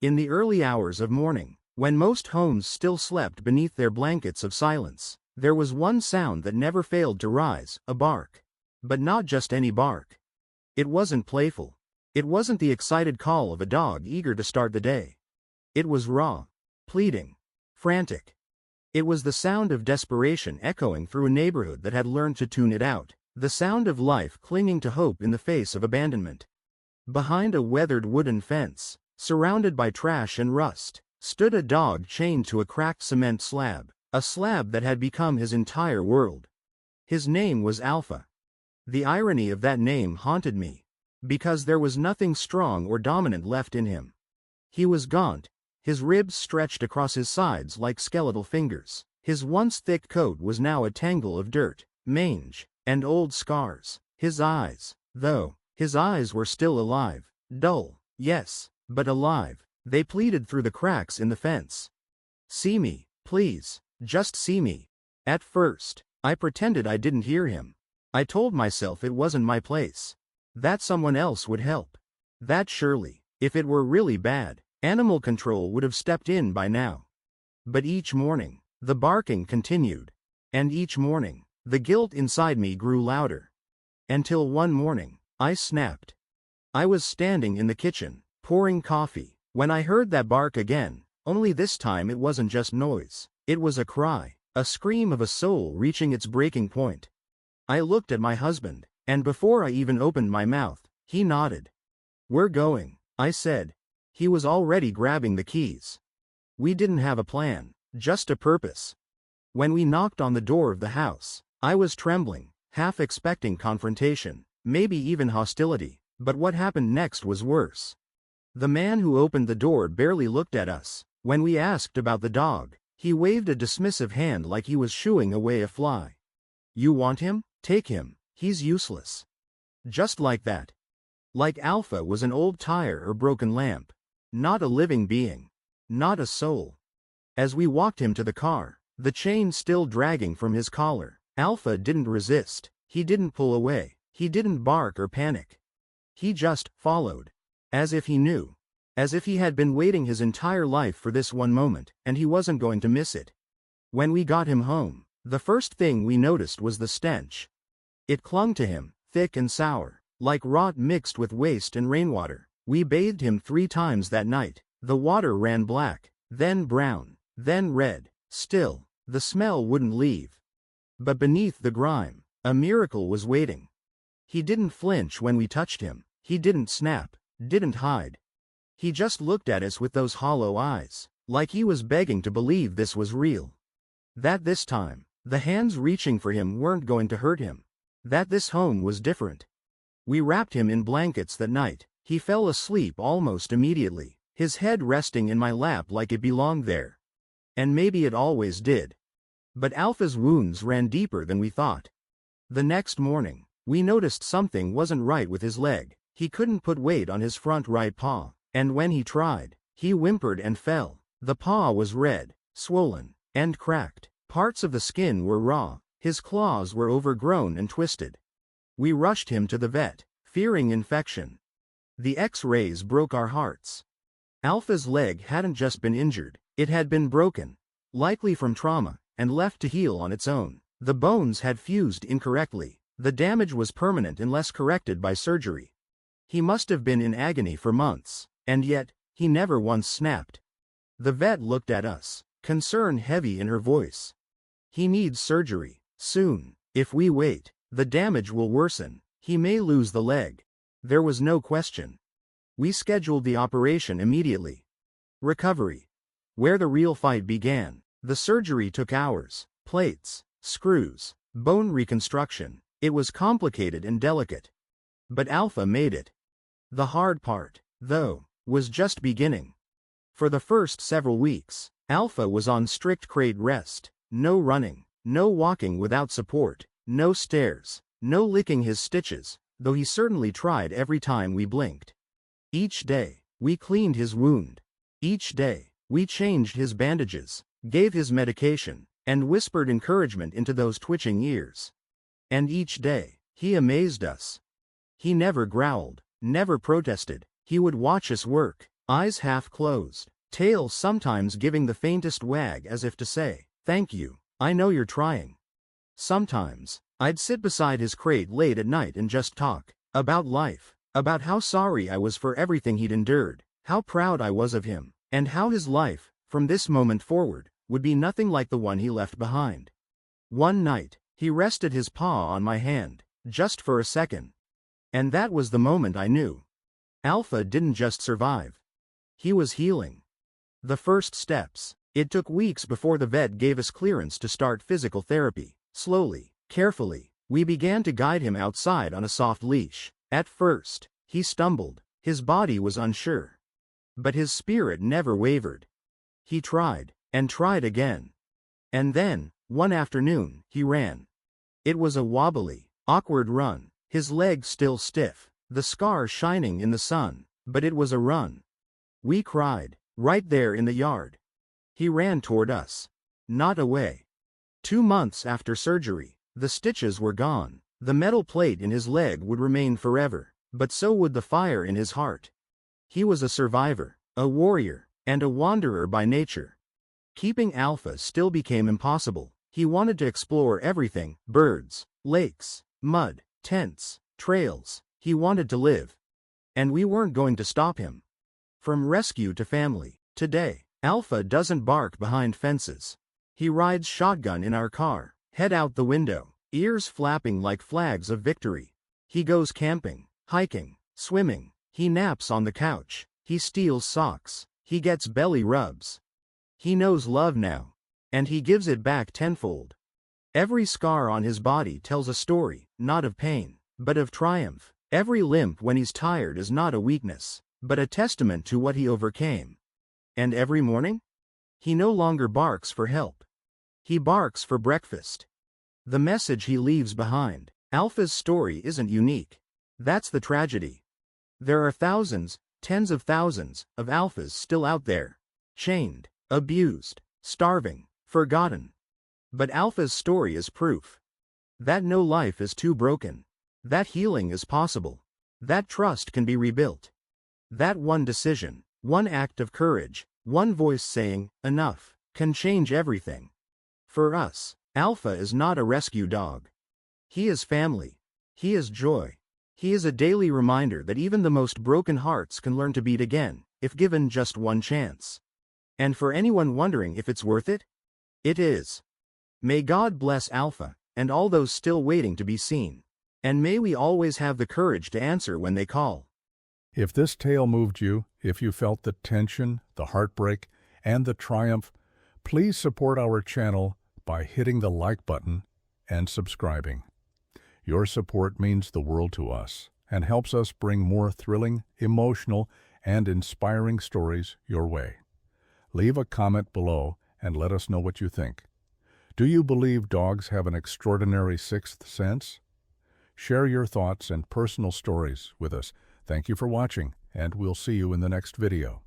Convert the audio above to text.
In the early hours of morning, when most homes still slept beneath their blankets of silence, there was one sound that never failed to rise, a bark. But not just any bark. It wasn't playful. It wasn't the excited call of a dog eager to start the day. It was raw, pleading, frantic. It was the sound of desperation echoing through a neighborhood that had learned to tune it out, the sound of life clinging to hope in the face of abandonment. Behind a weathered wooden fence, surrounded by trash and rust, stood a dog chained to a cracked cement slab, a slab that had become his entire world. His name was Alpha. The irony of that name haunted me, because there was nothing strong or dominant left in him. He was gaunt, his ribs stretched across his sides like skeletal fingers. His once thick coat was now a tangle of dirt, mange, and old scars. His eyes, though, his eyes were still alive, dull, yes, but alive. They pleaded through the cracks in the fence. "See me, please, just see me." At first, I pretended I didn't hear him. I told myself it wasn't my place. That someone else would help. That surely, if it were really bad, animal control would have stepped in by now. But each morning, the barking continued. And each morning, the guilt inside me grew louder. Until one morning, I snapped. I was standing in the kitchen, pouring coffee, when I heard that bark again, only this time it wasn't just noise. It was a cry, a scream of a soul reaching its breaking point. I looked at my husband, and before I even opened my mouth, he nodded. "We're going," I said. He was already grabbing the keys. We didn't have a plan, just a purpose. When we knocked on the door of the house, I was trembling, half expecting confrontation, maybe even hostility, but what happened next was worse. The man who opened the door barely looked at us. When we asked about the dog, he waved a dismissive hand like he was shooing away a fly. "You want him? Take him, he's useless." Just like that. Like Alpha was an old tire or broken lamp. Not a living being. Not a soul. As we walked him to the car, the chain still dragging from his collar, Alpha didn't resist, he didn't pull away, he didn't bark or panic. He just followed. As if he knew. As if he had been waiting his entire life for this one moment, and he wasn't going to miss it. When we got him home, the first thing we noticed was the stench. It clung to him, thick and sour, like rot mixed with waste and rainwater. We bathed him 3 times that night. The water ran black, then brown, then red. Still, the smell wouldn't leave. But beneath the grime, a miracle was waiting. He didn't flinch when we touched him. He didn't snap, didn't hide. He just looked at us with those hollow eyes, like he was begging to believe this was real. That this time, the hands reaching for him weren't going to hurt him. That this home was different. We wrapped him in blankets that night. He fell asleep almost immediately, his head resting in my lap like it belonged there. And maybe it always did. But Alpha's wounds ran deeper than we thought. The next morning, we noticed something wasn't right with his leg. He couldn't put weight on his front right paw, and when he tried, he whimpered and fell. The paw was red, swollen, and cracked. Parts of the skin were raw. His claws were overgrown and twisted. We rushed him to the vet, fearing infection. The X-rays broke our hearts. Alpha's leg hadn't just been injured, it had been broken, likely from trauma, and left to heal on its own. The bones had fused incorrectly. The damage was permanent unless corrected by surgery. He must have been in agony for months, and yet, he never once snapped. The vet looked at us, concern heavy in her voice. "He needs surgery, soon. If we wait, the damage will worsen. He may lose the leg." There was no question. We scheduled the operation immediately. Recovery. Where the real fight began. The surgery took hours. Plates, screws, bone reconstruction. It was complicated and delicate. But Alpha made it. The hard part, though, was just beginning. For the first several weeks, Alpha was on strict crate rest. No running, no walking without support, no stairs, no licking his stitches, though he certainly tried every time we blinked. Each day, we cleaned his wound. Each day, we changed his bandages, gave his medication, and whispered encouragement into those twitching ears. And each day, he amazed us. He never growled, never protested. He would watch us work, eyes half closed, tail sometimes giving the faintest wag as if to say, "Thank you, I know you're trying." Sometimes, I'd sit beside his crate late at night and just talk about life, about how sorry I was for everything he'd endured, how proud I was of him, and how his life, from this moment forward, would be nothing like the one he left behind. One night, he rested his paw on my hand, just for a second. And that was the moment I knew. Alpha didn't just survive. He was healing. The first steps. It took weeks before the vet gave us clearance to start physical therapy. Slowly, carefully, we began to guide him outside on a soft leash. At first, he stumbled. His body was unsure. But his spirit never wavered. He tried, and tried again. And then, one afternoon, he ran. It was a wobbly, awkward run, his legs still stiff, the scar shining in the sun, but it was a run. We cried, right there in the yard. He ran toward us. Not away. 2 months after surgery, the stitches were gone. The metal plate in his leg would remain forever, but so would the fire in his heart. He was a survivor, a warrior, and a wanderer by nature. Keeping Alpha still became impossible. He wanted to explore everything: birds, lakes, mud, tents, trails. He wanted to live. And we weren't going to stop him. From rescue to family. Today, Alpha doesn't bark behind fences. He rides shotgun in our car, head out the window, ears flapping like flags of victory. He goes camping, hiking, swimming. He naps on the couch. He steals socks. He gets belly rubs. He knows love now. And he gives it back tenfold. Every scar on his body tells a story, not of pain, but of triumph. Every limp when he's tired is not a weakness, but a testament to what he overcame. And every morning? He no longer barks for help. He barks for breakfast. The message he leaves behind. Alpha's story isn't unique. That's the tragedy. There are thousands, tens of thousands, of Alphas still out there. Chained, abused, starving, forgotten. But Alpha's story is proof that no life is too broken. That healing is possible. That trust can be rebuilt. That one decision, one act of courage, one voice saying, "Enough," can change everything. For us, Alpha is not a rescue dog. He is family. He is joy. He is a daily reminder that even the most broken hearts can learn to beat again, if given just one chance. And for anyone wondering if it's worth it, it is. May God bless Alpha, and all those still waiting to be seen. And may we always have the courage to answer when they call. If this tale moved you, if you felt the tension, the heartbreak, and the triumph, please support our channel by hitting the like button and subscribing. Your support means the world to us and helps us bring more thrilling, emotional, and inspiring stories your way. Leave a comment below and let us know what you think. Do you believe dogs have an extraordinary sixth sense? Share your thoughts and personal stories with us. Thank you for watching, and we'll see you in the next video.